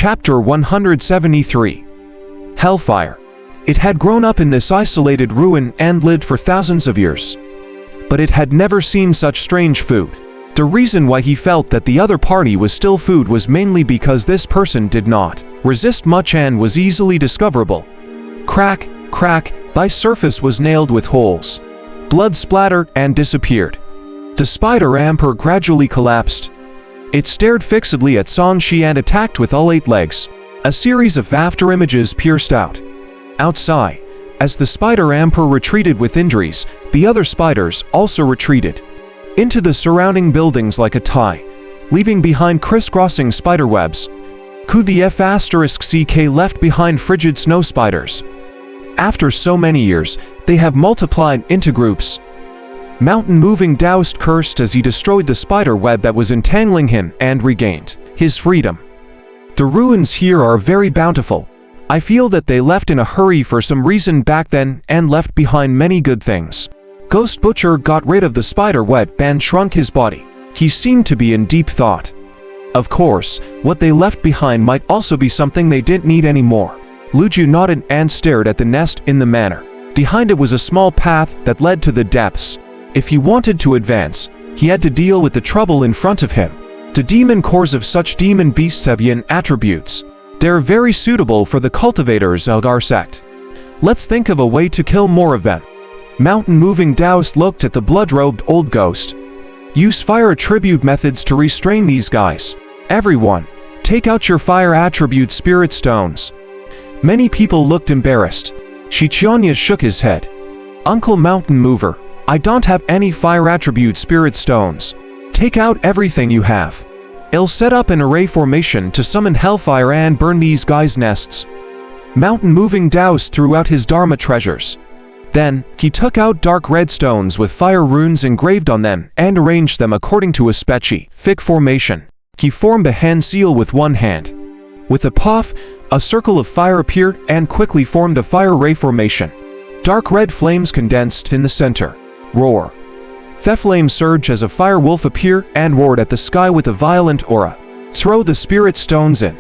Chapter 173. Hellfire. It had grown up in this isolated ruin and lived for thousands of years. But it had never seen such strange food. The reason why he felt that the other party was still food was mainly because this person did not resist much and was easily discoverable. Crack, crack, thy surface was nailed with holes. Blood splattered and disappeared. The spider emperor gradually collapsed. It stared fixedly at Sanshi and attacked with all 8 legs. A series of after images pierced out. Outside, as the spider emperor retreated with injuries, the other spiders also retreated into the surrounding buildings like a tie, leaving behind crisscrossing spiderwebs. The F***CK left behind frigid snow spiders. After so many years, they have multiplied into groups. Mountain Moving doused cursed as he destroyed the spider web that was entangling him and regained his freedom. The ruins here are very bountiful. I feel that they left in a hurry for some reason back then and left behind many good things. Ghost Butcher got rid of the spider web and shrunk his body. He seemed to be in deep thought. Of course, what they left behind might also be something they didn't need anymore. Luju nodded and stared at the nest in the manor. Behind it was a small path that led to the depths. If he wanted to advance, he had to deal with the trouble in front of him. The demon cores of such demon beasts have yin attributes. They're very suitable for the cultivators of our sect. Let's think of a way to kill more of them. Mountain Moving Taoist looked at the blood-robed old ghost. Use fire attribute methods to restrain these guys. Everyone, take out your fire attribute spirit stones. Many people looked embarrassed. Shichanya shook his head. Uncle Mountain Mover, I don't have any fire attribute spirit stones. Take out everything you have. I'll set up an array formation to summon Hellfire and burn these guys' nests. Mountain Moving Taoist threw out his Dharma treasures. Then, he took out dark red stones with fire runes engraved on them and arranged them according to a specific formation. He formed a hand seal with one hand. With a puff, a circle of fire appeared and quickly formed a fire ray formation. Dark red flames condensed in the center. Roar. The flame surged as a fire wolf appeared and roared at the sky with a violent aura. Throw the spirit stones in.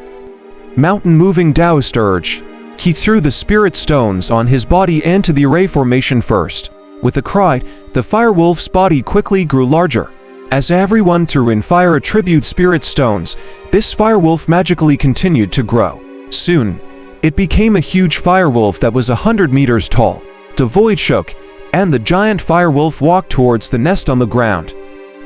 Mountain Moving Taoist urged. He threw the spirit stones on his body into the array formation first. With a cry, the fire wolf's body quickly grew larger. As everyone threw in fire attribute spirit stones, this fire wolf magically continued to grow. Soon, it became a huge fire wolf that was 100 meters tall. The void shook, and the giant fire wolf walked towards the nest on the ground.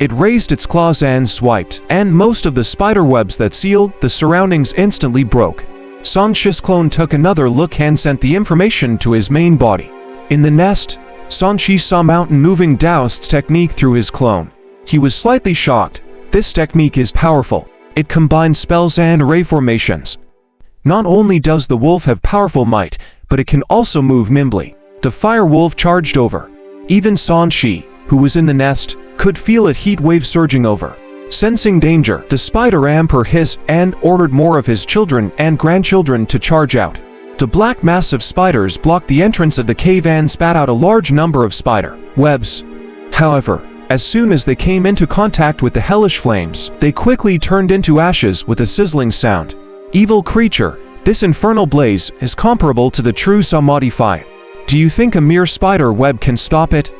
It raised its claws and swiped, and most of the spider webs that sealed the surroundings instantly broke. Sanshi's clone took another look and sent the information to his main body. In the nest, Sanshi saw Mountain Moving Taoist's technique through his clone. He was slightly shocked. This technique is powerful. It combines spells and array formations. Not only does the wolf have powerful might, but it can also move nimbly. The fire wolf charged over. Even Sanshi, who was in the nest, could feel a heat wave surging over. Sensing danger, the spider emperor hissed and ordered more of his children and grandchildren to charge out. The black mass of spiders blocked the entrance of the cave and spat out a large number of spider webs. However, as soon as they came into contact with the hellish flames, they quickly turned into ashes with a sizzling sound. Evil creature, this infernal blaze is comparable to the true Samadhi fire. Do you think a mere spider web can stop it?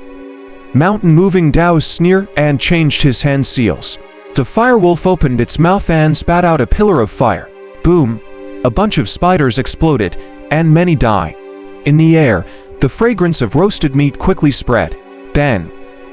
Mountain Moving Taoist sneered and changed his hand seals. The firewolf opened its mouth and spat out a pillar of fire. Boom! A bunch of spiders exploded, and many died. In the air, the fragrance of roasted meat quickly spread. Then,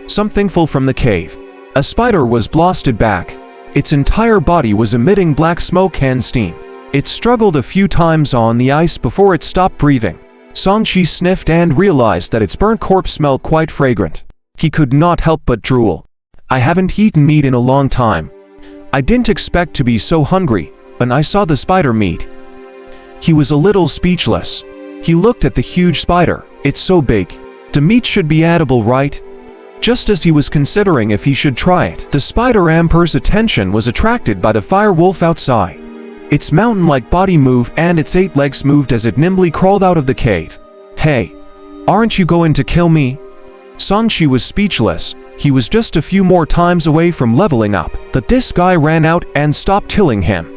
something fell from the cave. A spider was blasted back. Its entire body was emitting black smoke and steam. It struggled a few times on the ice before it stopped breathing. Sanshi sniffed and realized that its burnt corpse smelled quite fragrant. He could not help but drool. I haven't eaten meat in a long time. I didn't expect to be so hungry when I saw the spider meat. He was a little speechless. He looked at the huge spider. It's so big. The meat should be edible, right? Just as he was considering if he should try it, the spider emperor's attention was attracted by the fire wolf outside. Its mountain-like body moved and its 8 legs moved as it nimbly crawled out of the cave. Hey, aren't you going to kill me? Sanshi was speechless. He was just a few more times away from leveling up, but this guy ran out and stopped killing him.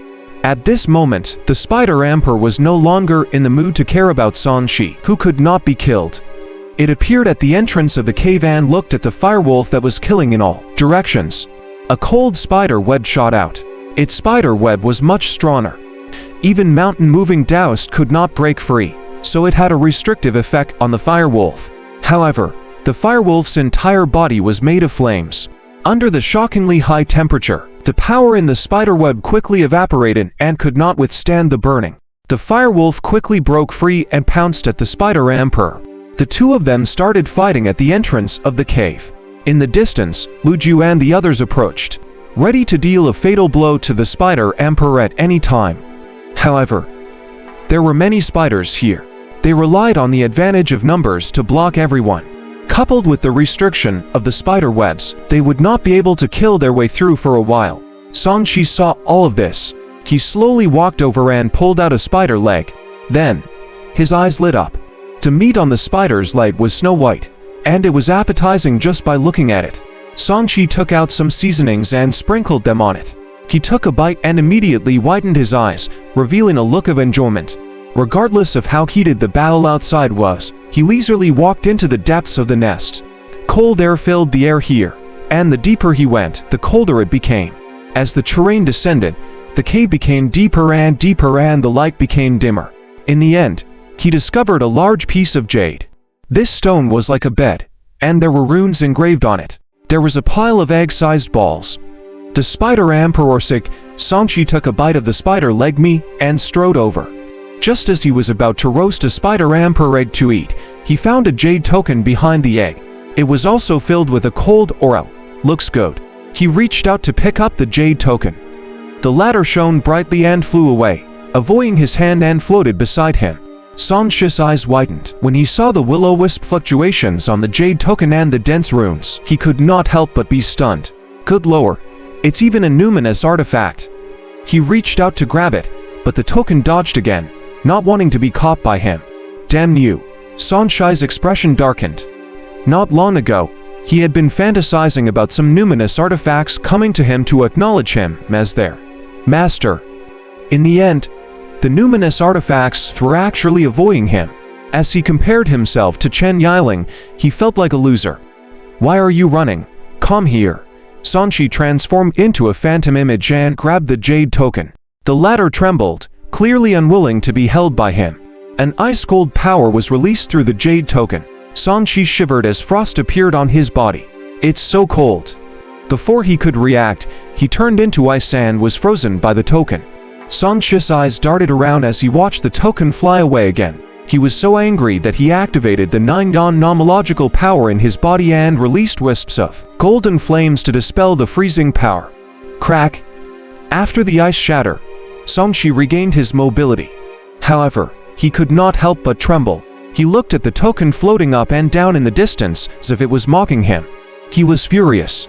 At this moment, the Spider Emperor was no longer in the mood to care about Sanshi, who could not be killed. It appeared at the entrance of the cave and looked at the firewolf that was killing in all directions. A cold spider web shot out. Its spider web was much stronger. Even mountain-moving Taoist could not break free, so it had a restrictive effect on the firewolf. However, the firewolf's entire body was made of flames. Under the shockingly high temperature, the power in the spiderweb quickly evaporated and could not withstand the burning. The firewolf quickly broke free and pounced at the Spider Emperor. The two of them started fighting at the entrance of the cave. In the distance, Lu Ju and the others approached, ready to deal a fatal blow to the Spider Emperor at any time. However, there were many spiders here. They relied on the advantage of numbers to block everyone. Coupled with the restriction of the spider webs, they would not be able to kill their way through for a while. Sanshi saw all of this. He slowly walked over and pulled out a spider leg. Then, his eyes lit up. The meat on the spider's leg was snow white, and it was appetizing just by looking at it. Sanshi took out some seasonings and sprinkled them on it. He took a bite and immediately whitened his eyes, revealing a look of enjoyment. Regardless of how heated the battle outside was, he leisurely walked into the depths of the nest. Cold air filled the air here, and the deeper he went, the colder it became. As the terrain descended, the cave became deeper and the light became dimmer. In the end, he discovered a large piece of jade. This stone was like a bed, and there were runes engraved on it. There was a pile of egg-sized balls. The Spider Emperor Sanshi took a bite of the spider leg meat and strode over. Just as he was about to roast a Spider Emperor egg to eat, he found a jade token behind the egg. It was also filled with a cold aura. Looks good. He reached out to pick up the jade token. The latter shone brightly and flew away, avoiding his hand and floated beside him. Sanshi's eyes widened when he saw the will-o-wisp fluctuations on the jade token and the dense runes. He could not help but be stunned. Good lord, it's even a numinous artifact. He reached out to grab it, but the token dodged again, not wanting to be caught by him. Damn you. Sanshi's expression darkened. Not long ago, he had been fantasizing about some numinous artifacts coming to him to acknowledge him as their master. In the end, the numinous artifacts were actually avoiding him. As he compared himself to Chen Yiling, he felt like a loser. Why are you running? Come here. Sanshi transformed into a phantom image and grabbed the jade token. The latter trembled, clearly unwilling to be held by him. An ice-cold power was released through the jade token. Sanshi shivered as frost appeared on his body. It's so cold. Before he could react, he turned into ice and was frozen by the token. Sanshi's eyes darted around as he watched the token fly away again. He was so angry that he activated the 9-Dawn nomological power in his body and released wisps of golden flames to dispel the freezing power. Crack! After the ice shatter, Sanshi regained his mobility. However, he could not help but tremble. He looked at the token floating up and down in the distance as if it was mocking him. He was furious.